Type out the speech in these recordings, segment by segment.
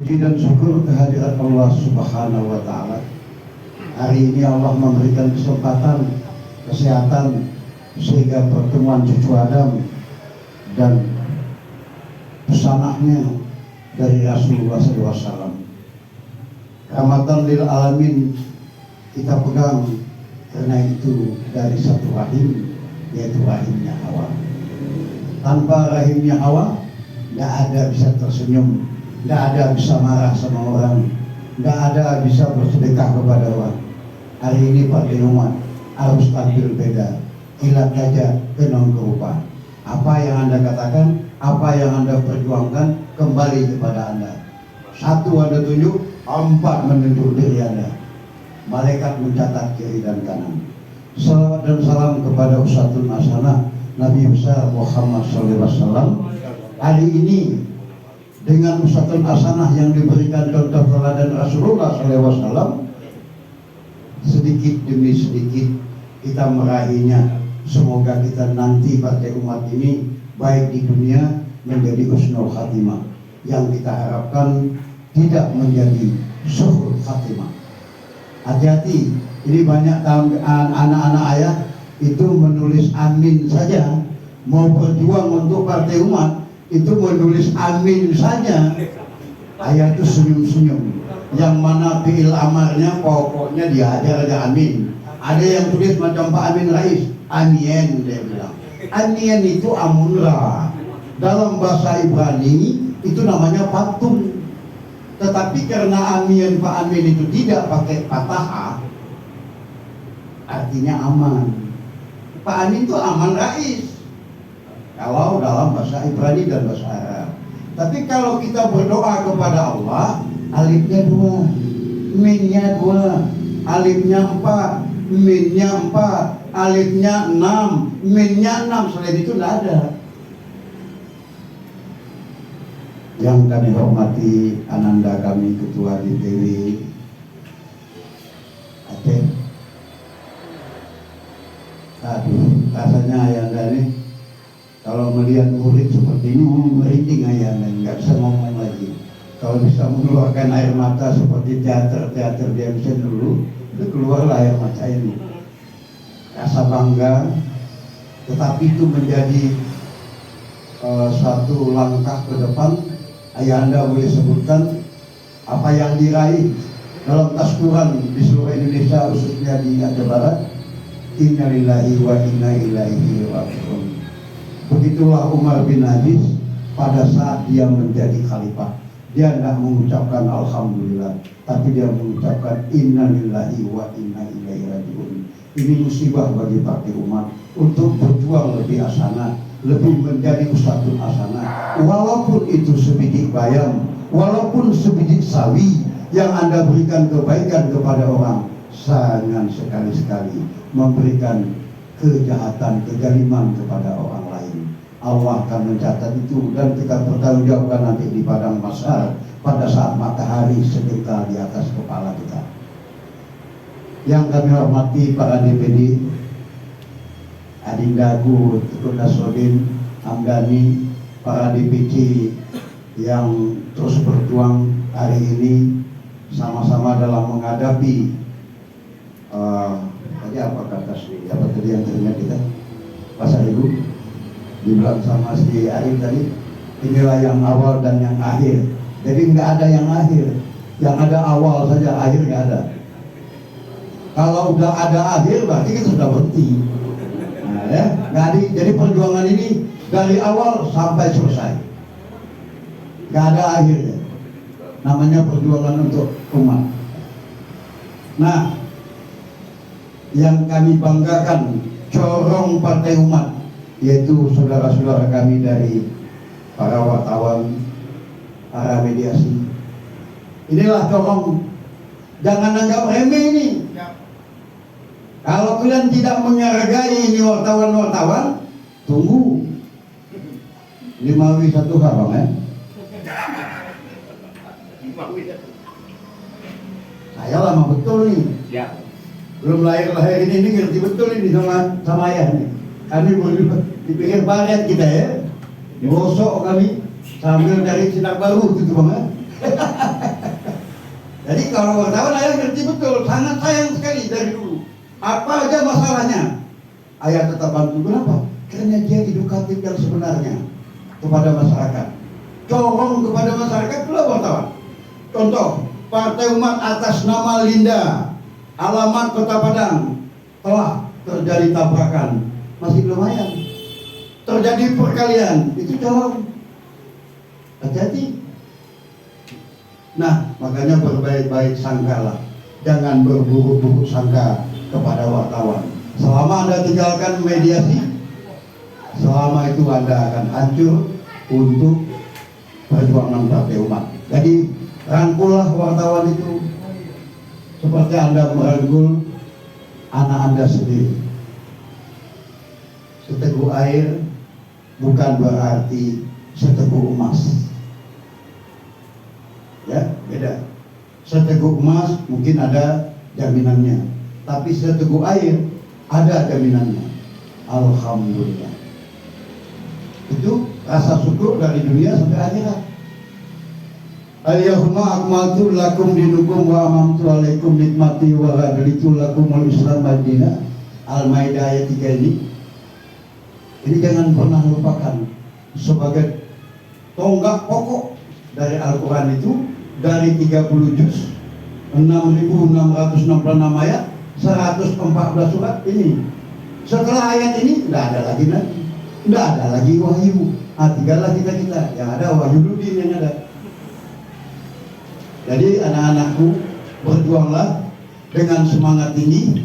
Puji dan syukur kehadirat Allah Subhanahu wa Ta'ala. Hari ini Allah memberikan kesempatan, kesehatan, sehingga pertemuan cucu Adam dan pesanahnya dari Rasulullah SAW. Rahmatan lil alamin kita pegang, karena itu dari satu rahim, yaitu rahimnya Hawa. Tanpa rahimnya Hawa, tidak ada bisa tersenyum, tidak ada bisa marah sama orang, tidak ada bisa bersedekah kepada orang. Hari ini partai umat harus tampil beda, kilat gajah tenang kerupa. Apa yang Anda katakan, apa yang Anda perjuangkan kembali kepada Anda. Satu Anda tunjuk, empat menunjuk diri Anda. Malaikat mencatat kiri dan kanan. Salawat dan salam kepada Uswatun Hasanah Nabi besar Muhammad SAW. Hari ini dengan Uswatun Hasanah yang diberikan contoh teladan Rasulullah SAW, sedikit demi sedikit kita meraihnya. Semoga kita nanti partai umat ini baik di dunia menjadi husnul khatimah, yang kita harapkan tidak menjadi suhul khatimah. Hati-hati, ini banyak anak-anak ayah itu menulis amin saja, mau berjuang untuk partai umat itu menulis amin saja. Ayah itu senyum-senyum, yang mana fi'il amarnya pokoknya dihajar aja amin. Ada yang tulis macam Pak Amin Rais, amin dia bilang. Amin itu amunra, dalam bahasa Ibrani itu namanya patung. Tetapi karena amin Pak Amin itu tidak pakai patah, artinya aman. Pak Amin itu aman Rais kalau dalam bahasa Ibrani dan bahasa Arab. Tapi kalau kita berdoa kepada Allah, alifnya 2, minnya 2, alifnya 4, minnya 4, alifnya 6, minnya 6, selain itu tidak ada. Yang kami hormati Ananda kami Ketua DPW Aceh. Aduh, rasanya Ayanda ini kalau melihat murid seperti ini merinding Ayanda, nggak bisa ngomong lagi. Kalau bisa mengeluarkan air mata seperti teater-teater di MC dulu, itu keluarlah air mata ini. Rasa bangga, tetapi itu menjadi suatu langkah ke depan. Ayanda boleh sebutkan apa yang diraih dalam taskuran di seluruh Indonesia, khususnya di Aceh Barat. Innalillahi wa inna ilaihi raji'un. Begitulah Umar bin Aziz pada saat dia menjadi khalifah. Dia tidak mengucapkan alhamdulillah, tapi dia mengucapkan innalillahi wa inna ilaihi raji'un. Ini musibah bagi partai umat untuk berjuang lebih hasanah, lebih menjadi uswatun hasanah. Walaupun itu sebiji bayam, walaupun sebiji sawi yang Anda berikan kebaikan kepada orang, jangan sekali-sekali memberikan kejahatan, kezaliman kepada orang lain. Allah akan mencatat itu dan kita bertanggungjawabkan nanti di padang mahsyar pada saat matahari sekitar di atas kepala kita. Yang kami hormati para DPD, Adindaku Tukun Nasruddin Hamdani, para DPC yang terus berjuang hari ini sama-sama dalam menghadapi tadi apa kata apa tadi yang teringat kita Pasar Ibu dibilang sama si Arif tadi, inilah yang awal dan yang akhir. Jadi nggak ada yang akhir, yang ada awal saja, akhir nggak ada. Kalau udah ada akhir berarti kita sudah berhenti. Nah, ya, jadi perjuangan ini dari awal sampai selesai, nggak ada akhirnya. Namanya perjuangan untuk umat. Nah, yang kami banggakan corong partai umat, yaitu saudara-saudara kami dari para wartawan, para mediasi. Inilah corong, jangan anggap remeh ini. Kalau kalian tidak menghargai ini wartawan-wartawan, tunggu 5W1 Bang ya. Saya lama betul nih. Ya. Belum lahir ini ngerti betul ini sama ayah nih. Kami di pinggir baret kita ya. Bosok kami sambil dari Sinak Baru gitu Bang ya. Jadi kalau wartawan ayah ngerti betul, sangat sayang sekali dari dulu. Apa aja masalahnya, ayah tetap bantu. Kenapa? Karena dia edukatif yang sebenarnya kepada masyarakat. Corong kepada masyarakat pula wartawan. Contoh, Partai Umat atas nama Linda, alamat Kota Padang, telah terjadi tabrakan. Masih lumayan. Terjadi perkalian, itu corong. Hati-hati. Nah, makanya berbaik-baik sangkalah. Jangan berburuk-buruk sangka kepada wartawan. Selama Anda tinggalkan mediasi, selama itu Anda akan hancur untuk perjuangan Partai Umat. Jadi rangkullah wartawan itu seperti Anda merangkul anak Anda sendiri. Seteguk air bukan berarti seteguk emas. Ya, beda. Seteguk emas mungkin ada jaminannya, tapi seteguk air ada jaminannya. Alhamdulillah. Itu rasa syukur dari dunia sampai akhirat. Al-Yawma akmaltu lakum dinukum wa amamtu alaikum nikmati wa raditu lakumul Islam madina. Al-Maidah ayat 3 ini. Ini jangan pernah lupakan sebagai tonggak pokok dari Al-Quran itu, dari 30 juz, 6.666 ayat, 114 surat ini. Setelah ayat ini tidak ada lagi nanti, tidak ada lagi wahyu. Tinggallah kita yang ada wahyu Ludin yang ada. Jadi anak-anakku, berjuanglah dengan semangat tinggi,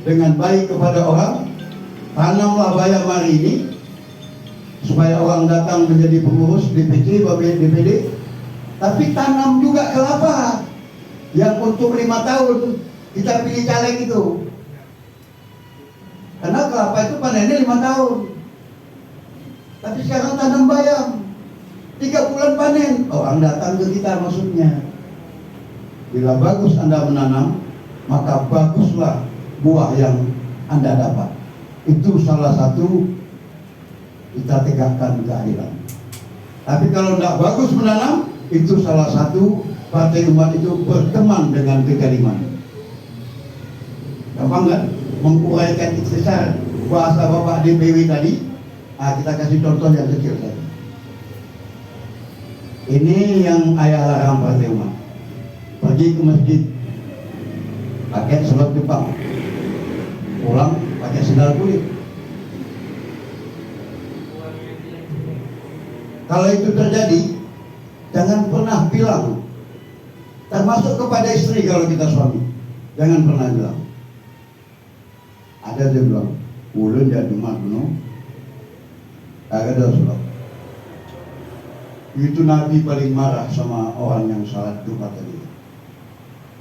dengan baik kepada orang. Tanamlah bayam hari ini supaya orang datang menjadi pengurus DPC, DPD. Tapi tanam juga kelapa yang untuk 5 tahun kita pilih caleg itu. Karena kelapa itu panennya 5 tahun. Tapi sekarang tanam bayam 3 bulan panen. Orang datang ke kita maksudnya. Bila bagus Anda menanam, maka baguslah buah yang Anda dapat. Itu salah satu kita tegakkan keadilan. Tapi kalau tidak bagus menanam, itu salah satu Partai Umat itu berteman dengan kezaliman. Gampang nggak menguraikan ikhtisar bahasa Bapak DPW tadi? Kita kasih contoh yang kecil saja. Ini yang ayah larang Partai Umat. Pergi ke masjid pakai sholat Jepang, pulang pakai sendal kulit. Kalau itu terjadi, jangan pernah bilang, termasuk kepada istri kalau kita suami, jangan pernah bilang. Ada dia bilang, ulun jadi mat no, agak ada sholat. Itu Nabi paling marah sama orang yang salat Jumat tadi.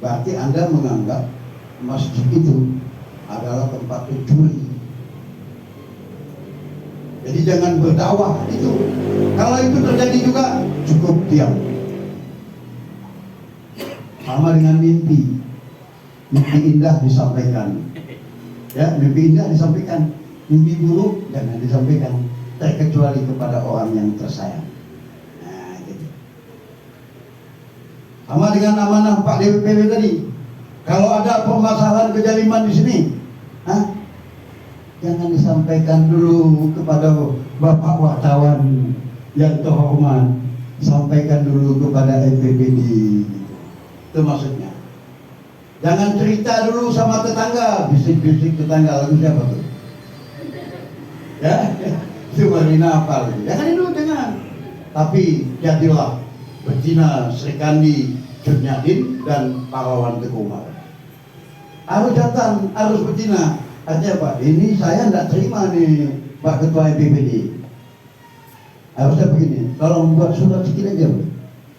Berarti Anda menganggap masjid itu adalah tempat pencuri. Jadi jangan berdakwah itu. Kalau itu terjadi juga cukup diam. Sama dengan mimpi. Mimpi indah disampaikan. Ya, mimpi indah disampaikan. Mimpi buruk jangan disampaikan, terkecuali kepada orang yang tersayang. Nah, gitu. Sama dengan amanah Pak DPW tadi. Kalau ada permasalahan kezaliman di sini, jangan disampaikan dulu kepada Bapak wartawan yang terhormat, sampaikan dulu kepada MPPD. Itu maksudnya. Jangan cerita dulu sama tetangga, bisik-bisik tetangga, lalu siapa tuh? Ya, itu Marina apa lagi? Jangan itu, jangan. Tapi jadilah betina Sri Kandi, Jurnyatin dan Parawan Teguh Umar. Harus datang, harus betina. Artinya apa? Ini saya tidak terima nih Pak Ketua MPPD. Harusnya begini, kalau membuat surat sedikit aja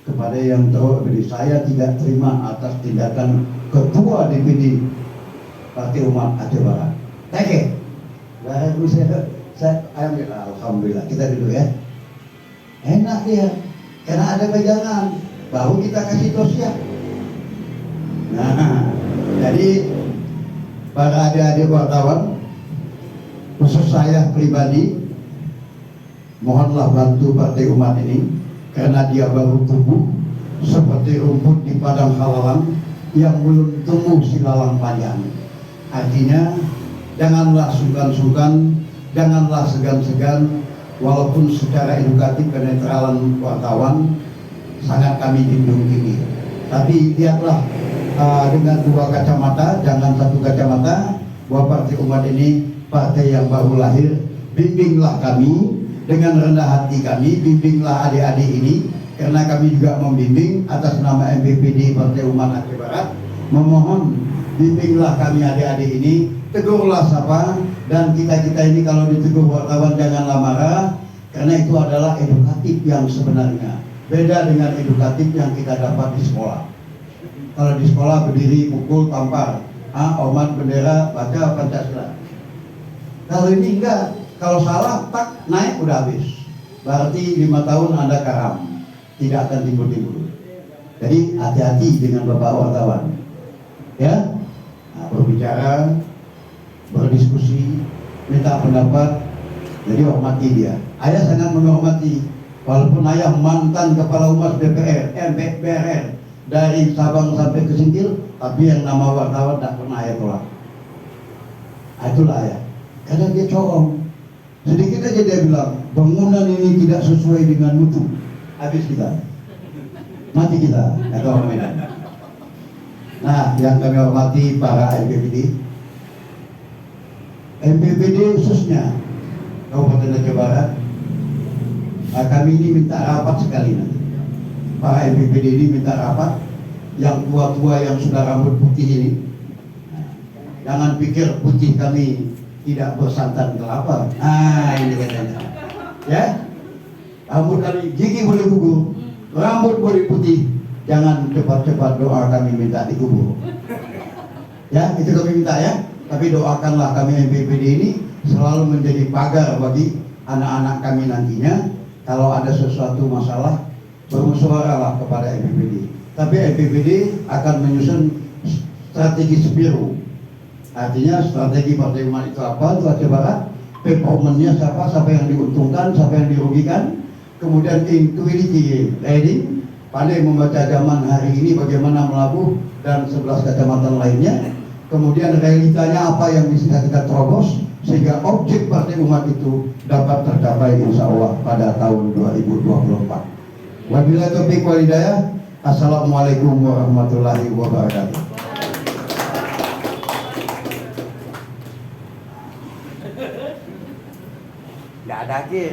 kepada yang terhormat, saya tidak terima atas tindakan Ketua DPD Partai Umat Aceh Barat. Oke, baru saya alhamdulillah kita dulu ya. Enak dia, karena ada pegangan, baru kita kasih tausiah. Nah, jadi para adik-adik wartawan, khusus saya pribadi, mohonlah bantu Partai Umat ini karena dia baru tumbuh seperti seperti rumput di padang halalan yang belum tumbuh silalang panjang. Artinya, janganlah sungkan-sungkan, janganlah segan-segan, walaupun secara edukatif kenetralan wartawan sangat kami junjung tinggi. Tapi lihatlah dengan dua kacamata, jangan satu kacamata, bahwa Partai Umat ini partai yang baru lahir. Bimbinglah kami dengan rendah hati kami, bimbinglah adik-adik ini, karena kami juga membimbing atas nama MPPD Partai Umat Aceh Barat. Memohon bimbinglah kami adik-adik ini, tegurlah sapa, dan kita-kita ini kalau ditegur wartawan janganlah marah, karena itu adalah edukatif yang sebenarnya. Beda dengan edukatif yang kita dapat di sekolah. Kalau di sekolah berdiri, pukul, tampar, hormat bendera, baca Pancasila. Kalau ini enggak, kalau salah tak naik udah habis. Berarti 5 tahun Anda karam, tidak akan timbul-timbul. Jadi hati-hati dengan Bapak wartawan. Ya, berbicara, berdiskusi, minta pendapat, jadi hormati dia. Ayah sangat menghormati, walaupun ayah mantan kepala humas DPR, MPR dari Sabang sampai ke Singkil, tapi yang nama wartawan tak pernah ayah tolak. Itulah ayah. Karena dia corong. Sedikit aja dia bilang, bangunan ini tidak sesuai dengan mutu. Habis kita. Mati kita. Itu orang Medan. Nah, yang kami hormati para MPPD. MPPD khususnya Kabupaten Aceh Barat. Kami ini minta rapat sekali nanti. Para MPPD ini minta rapat. Yang tua-tua yang sudah rambut putih ini. Jangan pikir putih kami tidak bersantan kelapa. Ini katanya. Ya, rambut kami gigi boleh gugur, rambut boleh putih. Jangan cepat-cepat doa kami minta dikubur. Ya, itu kami minta ya. Tapi doakanlah kami MPPD ini selalu menjadi pagar bagi anak-anak kami nantinya. Kalau ada sesuatu masalah, bermusyawarahlah kepada MPPD. Tapi MPPD akan menyusun strategi sebiru. Artinya strategi Partai Umat itu apa? Itu Aceh Barat. Performanya siapa yang diuntungkan, siapa yang dirugikan. Kemudian intuitivity reading, pandai membaca zaman hari ini bagaimana melabuh dan 11 kecamatan lainnya. Kemudian realitanya apa yang bisa kita terobos sehingga objek Partai Umat itu dapat tercapai insya Allah pada tahun 2024. Wabillahi taufiq wal hidayah. Assalamualaikum warahmatullahi wabarakatuh. Nggak ada akhir.